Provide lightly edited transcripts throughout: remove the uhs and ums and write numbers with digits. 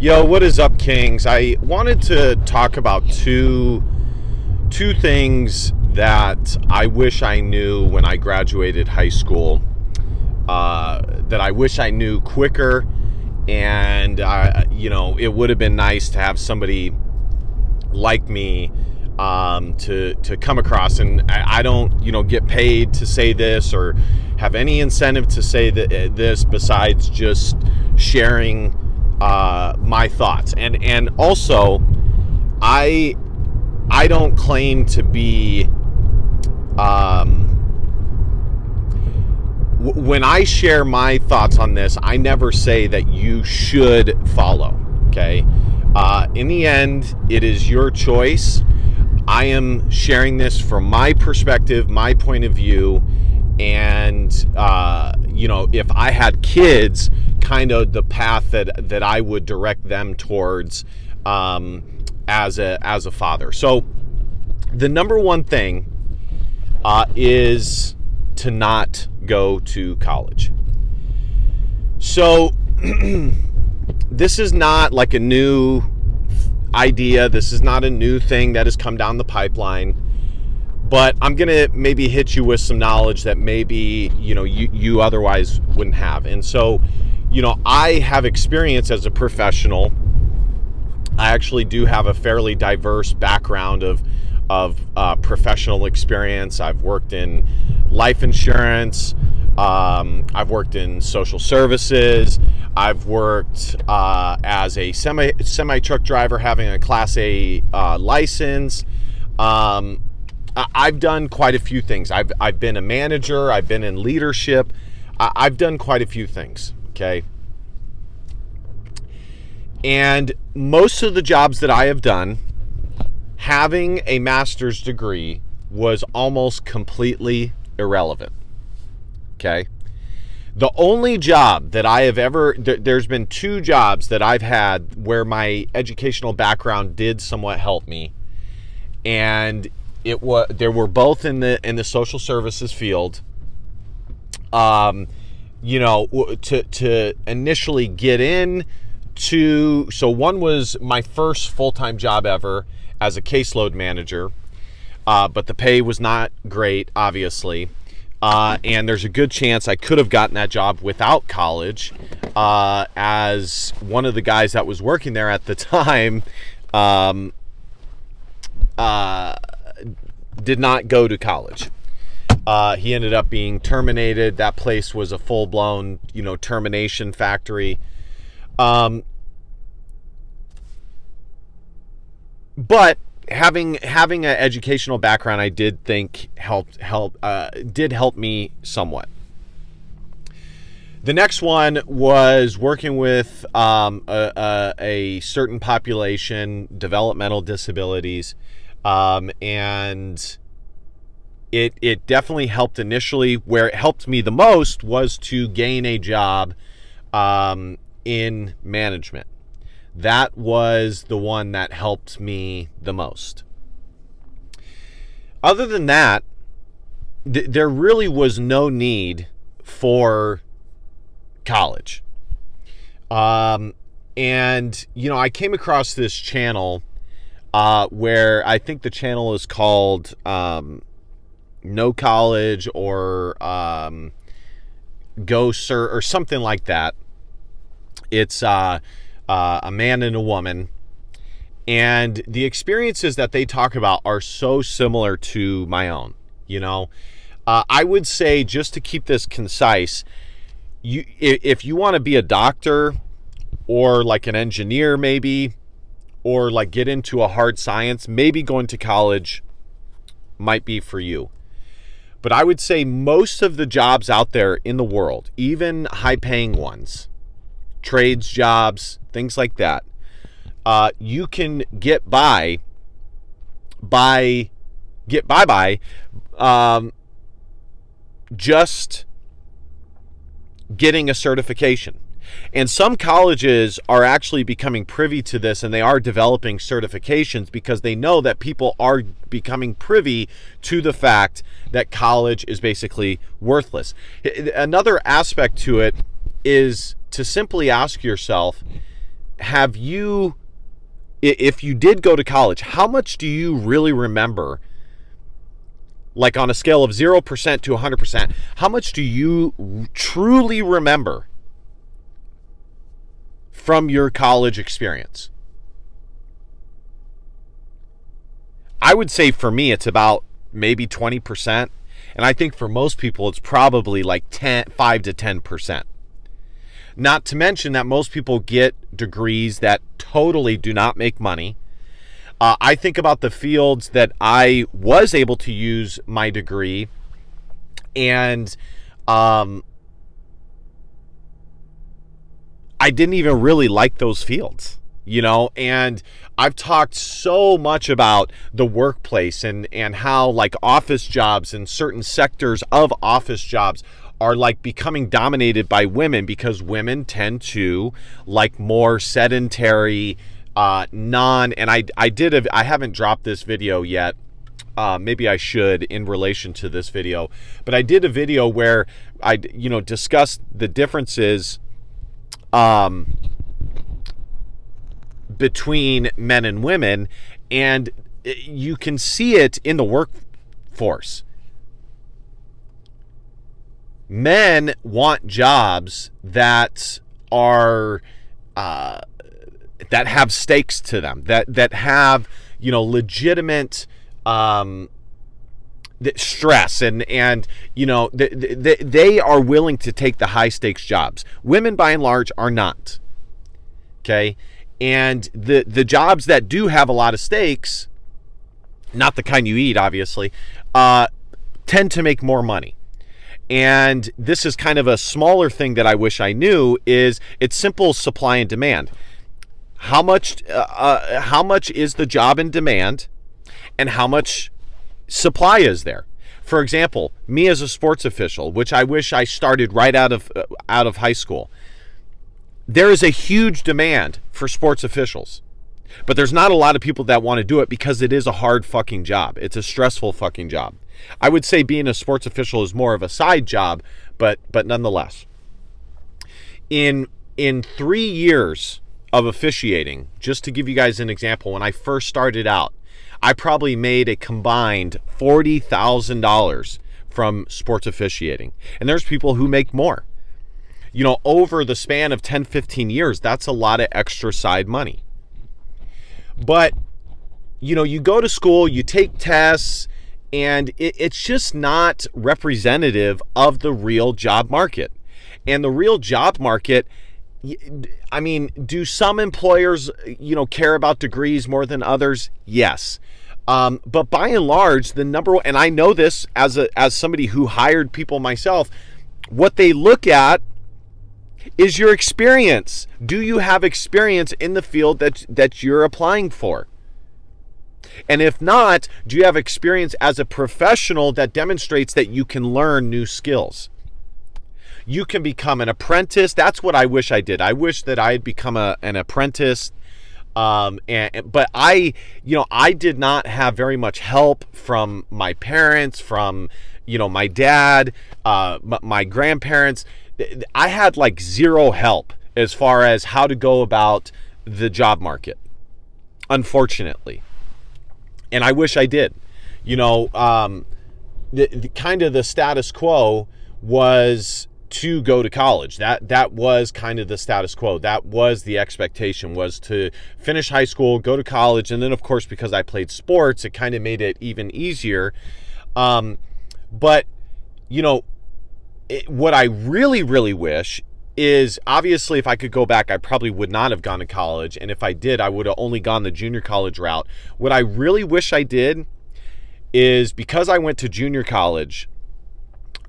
Yo, what is up, Kings? I wanted to talk about two things that I wish I knew when I graduated high school. That I wish I knew quicker, and it would have been nice to have somebody like me to come across. And I don't get paid to say this or have any incentive to say this besides just sharing my thoughts. And also, I don't claim to be when I share my thoughts on this, I never say that you should follow. Okay, in the end, it is your choice. I am sharing this from my perspective, my point of view, and if I had kids, kind of the path that I would direct them towards as a father. So the number one thing is to not go to college. So this is not like a new idea. This is not a new thing that has come down the pipeline. But I'm going to maybe hit you with some knowledge that maybe, you otherwise wouldn't have. And so, I have experience as a professional. I actually do have a fairly diverse background of professional experience. I've worked in life insurance. I've worked in social services. I've worked as a semi truck driver, having a Class A license. I've done quite a few things. I've been a manager. I've been in leadership. I've done quite a few things. Okay. And most of the jobs that I have done, having a master's degree was almost completely irrelevant. Okay. The only job that I have ever, there's been two jobs that I've had where my educational background did somewhat help me. And they were both in the social services field. To initially get in to, so one was my first full-time job ever as a caseload manager, but the pay was not great, obviously. And there's a good chance I could have gotten that job without college, as one of the guys that was working there at the time did not go to college. He ended up being terminated. That place was a full-blown, termination factory. But having an educational background, I did think did help me somewhat. The next one was working with a certain population, developmental disabilities, and it definitely helped initially. Where it helped me the most was to gain a job in management. That was the one that helped me the most. Other than that, there really was no need for college. And, I came across this channel where I think the channel is called No College or Go Sir or something like that. It's a man and a woman, and the experiences that they talk about are so similar to my own. I would say, just to keep this concise, if you want to be a doctor or like an engineer, maybe, or like get into a hard science, maybe going to college might be for you. But I would say most of the jobs out there in the world, even high-paying ones, trades jobs, things like that, you can get by just getting a certification. And some colleges are actually becoming privy to this, and they are developing certifications because they know that people are becoming privy to the fact that college is basically worthless. Another aspect to it is to simply ask yourself, have you, if you did go to college, how much do you really remember? Like on a scale of 0% to 100%, how much do you truly remember from your college experience? I would say for me, it's about maybe 20%. And I think for most people, it's probably like 5 to 10%. Not to mention that most people get degrees that totally do not make money. I think about the fields that I was able to use my degree, and I didn't even really like those fields, and I've talked so much about the workplace and how like office jobs and certain sectors of office jobs are like becoming dominated by women because women tend to like more sedentary, and I haven't dropped this video yet. Maybe I should in relation to this video, but I did a video where I, discussed the differences, between men and women, and you can see it in the workforce. Men want jobs that are that have stakes to them, that have legitimate stress, and they are willing to take the high stakes jobs. Women by and large are not. Okay. And the jobs that do have a lot of stakes, not the kind you eat, obviously, tend to make more money. And this is kind of a smaller thing that I wish I knew, is it's simple supply and demand. How much is the job in demand, and how much supply is there? For example, me as a sports official, which I wish I started right out of high school, there is a huge demand for sports officials, but there's not a lot of people that want to do it because it is a hard fucking job. It's a stressful fucking job. I would say being a sports official is more of a side job, but nonetheless. In 3 years of officiating, just to give you guys an example, when I first started out, I probably made a combined $40,000 from sports officiating. And there's people who make more. Over the span of 10, 15 years, that's a lot of extra side money. But, you go to school, you take tests, and it's just not representative of the real job market. And the real job market, I mean, do some employers, care about degrees more than others? Yes. But by and large, the number one, and I know this as somebody who hired people myself, what they look at is your experience. Do you have experience in the field that you're applying for? And if not, do you have experience as a professional that demonstrates that you can learn new skills? You can become an apprentice. That's what I wish I did. I wish that I had become an apprentice. But I did not have very much help from my parents, from, my dad, my grandparents. I had like zero help as far as how to go about the job market, unfortunately. And I wish I did. The kind of the status quo was to go to college. That was kind of the status quo. That was the expectation, was to finish high school, go to college, and then of course, because I played sports, it kind of made it even easier. But what I really, really wish is, obviously, if I could go back, I probably would not have gone to college. And if I did, I would have only gone the junior college route. What I really wish I did is, because I went to junior college,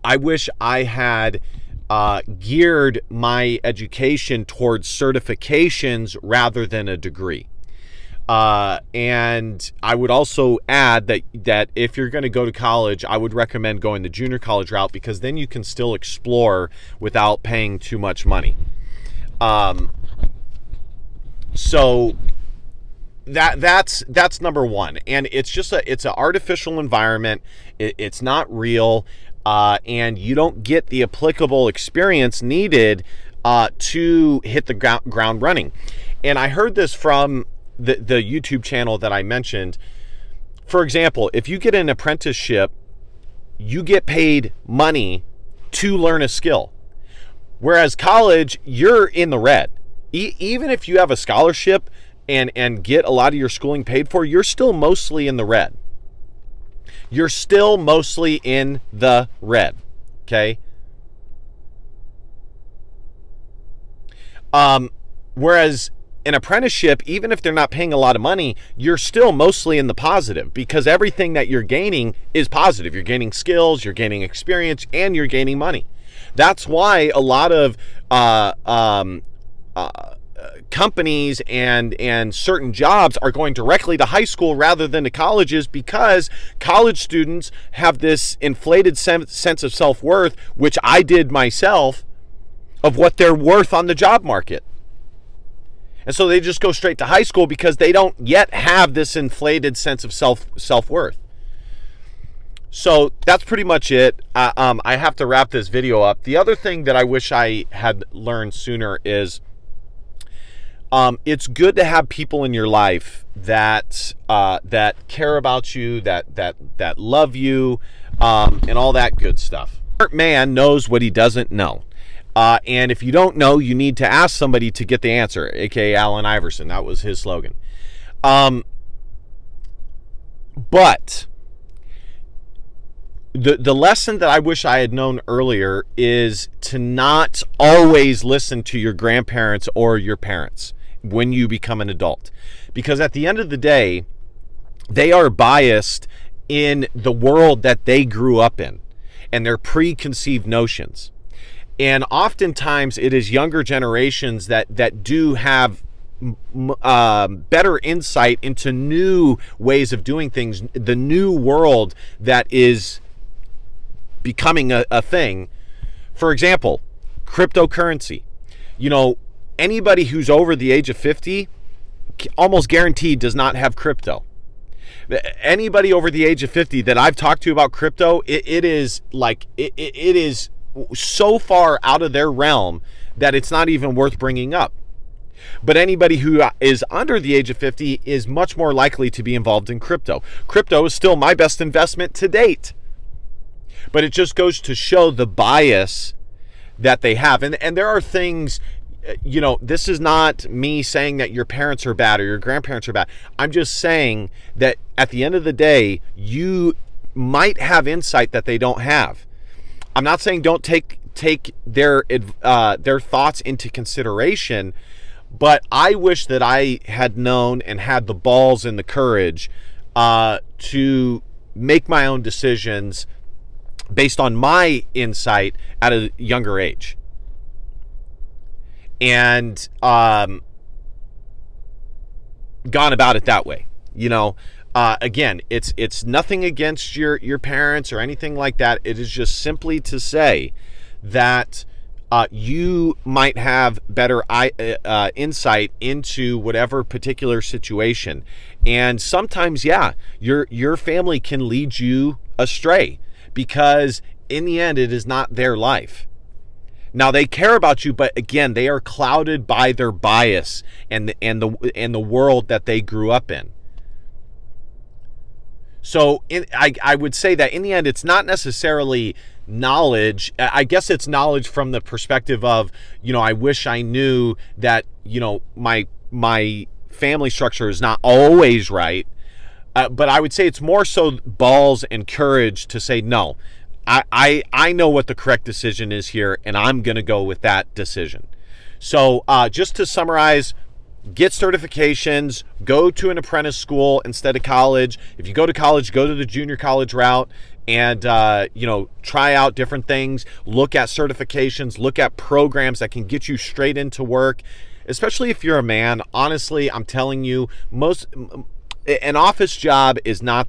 I wish I had geared my education towards certifications rather than a degree. And I would also add that if you're going to go to college, I would recommend going the junior college route, because then you can still explore without paying too much money. So that's number one. And it's just it's an artificial environment. It's not real. And you don't get the applicable experience needed to hit the ground running. And I heard this from the YouTube channel that I mentioned. For example, if you get an apprenticeship, you get paid money to learn a skill. Whereas college, you're in the red. Even if you have a scholarship and get a lot of your schooling paid for, you're still mostly in the red. You're still mostly in the red, okay? Whereas an apprenticeship, even if they're not paying a lot of money, you're still mostly in the positive because everything that you're gaining is positive. You're gaining skills, you're gaining experience, and you're gaining money. That's why a lot of companies and certain jobs are going directly to high school rather than to colleges, because college students have this inflated sense of self-worth, which I did myself, of what they're worth on the job market. And so they just go straight to high school because they don't yet have this inflated sense of self-worth. So that's pretty much it. I have to wrap this video up. The other thing that I wish I had learned sooner is it's good to have people in your life that care about you, that love you, and all that good stuff. A smart man knows what he doesn't know. And if you don't know, you need to ask somebody to get the answer, aka Allen Iverson. That was his slogan. But the lesson that I wish I had known earlier is to not always listen to your grandparents or your parents when you become an adult. Because at the end of the day, they are biased in the world that they grew up in and their preconceived notions. And oftentimes it is younger generations that do have better insight into new ways of doing things, the new world that is becoming a thing. For example, cryptocurrency. You know, anybody who's over the age of 50, almost guaranteed, does not have crypto. Anybody over the age of 50 that I've talked to about crypto, it is so far out of their realm that it's not even worth bringing up. But anybody who is under the age of 50 is much more likely to be involved in crypto. Crypto is still my best investment to date. But it just goes to show the bias that they have. And there are things, you know, this is not me saying that your parents are bad or your grandparents are bad. I'm just saying that at the end of the day, you might have insight that they don't have. I'm not saying don't take their thoughts into consideration, but I wish that I had known and had the balls and the courage to make my own decisions based on my insight at a younger age. And gone about it that way. You know, again, it's nothing against your parents or anything like that. It is just simply to say that you might have better insight into whatever particular situation. And sometimes, yeah, your family can lead you astray, because in the end, it is not their life. Now, they care about you, but again, they are clouded by their bias and the world that they grew up in. So I would say that in the end, it's not necessarily knowledge. I guess it's knowledge from the perspective of, you know, I wish I knew that, you know, my family structure is not always right. But I would say it's more so balls and courage to say, no, I know what the correct decision is here, and I'm going to go with that decision. So just to summarize, get certifications, go to an apprentice school instead of college. If you go to college, go to the junior college route and, you know, try out different things. Look at certifications, look at programs that can get you straight into work, especially if you're a man. Honestly, I'm telling you, an office job is not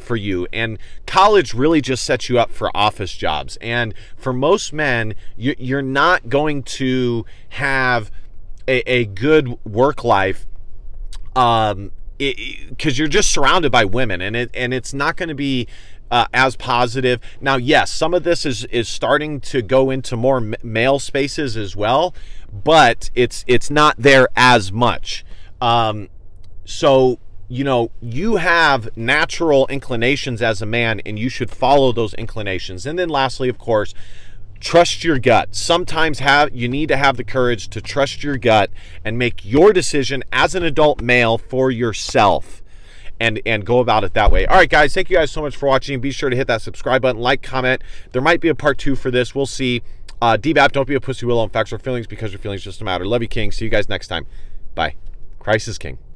for you, and college really just sets you up for office jobs. And for most men, you're not going to have a good work life because you're just surrounded by women, and it's not going to be as positive. Now, yes, some of this is starting to go into more male spaces as well, but it's not there as much. So, you know, you have natural inclinations as a man, and you should follow those inclinations. And then lastly, of course, trust your gut. Sometimes you need to have the courage to trust your gut and make your decision as an adult male for yourself, and go about it that way. All right, guys, thank you guys so much for watching. Be sure to hit that subscribe button, like, comment. There might be a part 2 for this. We'll see. DBAP, don't be a pussy willow on facts or feelings, because your feelings just matter. Love you, King. See you guys next time. Bye. Christ is King.